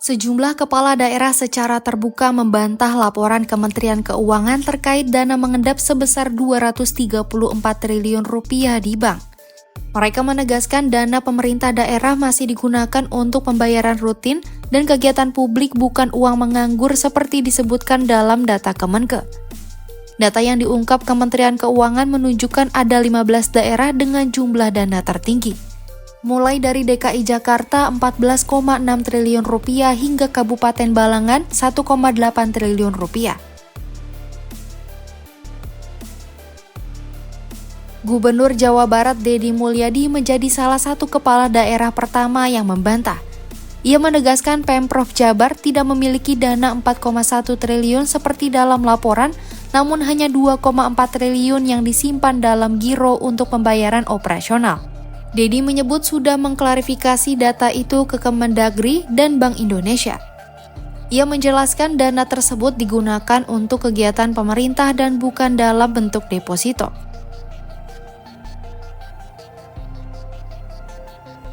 Sejumlah kepala daerah secara terbuka membantah laporan Kementerian Keuangan terkait dana mengendap sebesar Rp234 triliun di bank. Mereka menegaskan dana pemerintah daerah masih digunakan untuk pembayaran rutin dan kegiatan publik, bukan uang menganggur seperti disebutkan dalam data Kemenke. Data yang diungkap Kementerian Keuangan menunjukkan ada 15 daerah dengan jumlah dana tertinggi. Mulai dari DKI Jakarta Rp14,6 triliun hingga Kabupaten Balangan Rp1,8 triliun. Gubernur Jawa Barat Deddy Mulyadi menjadi salah satu kepala daerah pertama yang membantah. Ia menegaskan Pemprov Jabar tidak memiliki dana 4,1 triliun seperti dalam laporan, namun hanya 2,4 triliun yang disimpan dalam giro untuk pembayaran operasional. Deddy menyebut sudah mengklarifikasi data itu ke Kemendagri dan Bank Indonesia. Ia menjelaskan dana tersebut digunakan untuk kegiatan pemerintah dan bukan dalam bentuk deposito.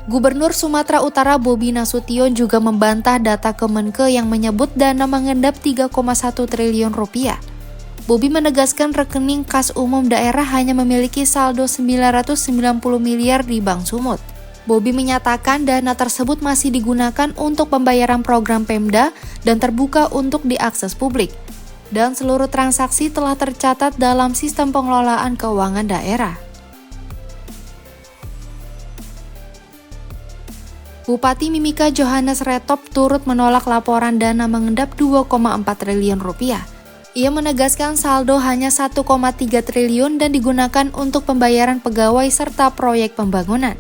Gubernur Sumatera Utara Bobi Nasution juga membantah data Kemenke yang menyebut dana mengendap Rp3,1 triliun. Bobi menegaskan rekening kas umum daerah hanya memiliki saldo 990 miliar di Bank Sumut. Bobi menyatakan dana tersebut masih digunakan untuk pembayaran program Pemda dan terbuka untuk diakses publik. Dan seluruh transaksi telah tercatat dalam sistem pengelolaan keuangan daerah. Bupati Mimika Johannes Retop turut menolak laporan dana mengendap Rp2,4 triliun. Ia menegaskan saldo hanya Rp1,3 triliun dan digunakan untuk pembayaran pegawai serta proyek pembangunan.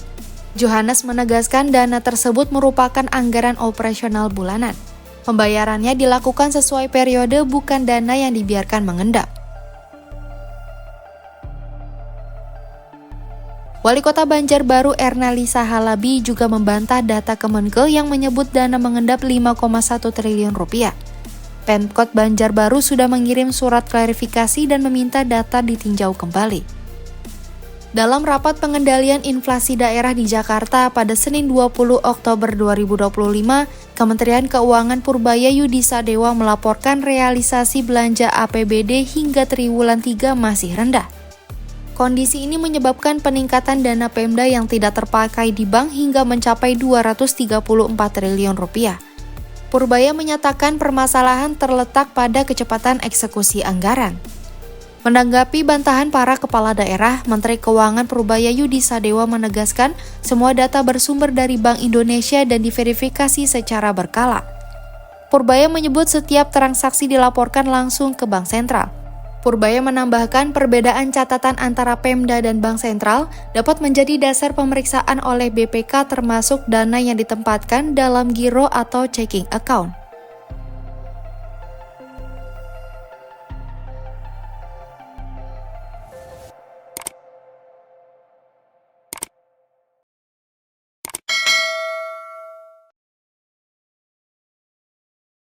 Johannes menegaskan dana tersebut merupakan anggaran operasional bulanan. Pembayarannya dilakukan sesuai periode, bukan dana yang dibiarkan mengendap. Wali Kota Banjarbaru Ernalisa Halabi juga membantah data Kemenke yang menyebut dana mengendap Rp5,1 triliun. Pemkot Banjarbaru sudah mengirim surat klarifikasi dan meminta data ditinjau kembali. Dalam rapat pengendalian inflasi daerah di Jakarta pada Senin 20 Oktober 2025, Kementerian Keuangan Purbaya Yudisadewa melaporkan realisasi belanja APBD hingga triwulan 3 masih rendah. Kondisi ini menyebabkan peningkatan dana Pemda yang tidak terpakai di bank hingga mencapai Rp234 triliun. Purbaya menyatakan permasalahan terletak pada kecepatan eksekusi anggaran. Menanggapi bantahan para kepala daerah, Menteri Keuangan Purbaya Yudisadewa menegaskan semua data bersumber dari Bank Indonesia dan diverifikasi secara berkala. Purbaya menyebut setiap transaksi dilaporkan langsung ke Bank Sentral. Purbaya menambahkan perbedaan catatan antara Pemda dan Bank Sentral dapat menjadi dasar pemeriksaan oleh BPK, termasuk dana yang ditempatkan dalam giro atau checking account.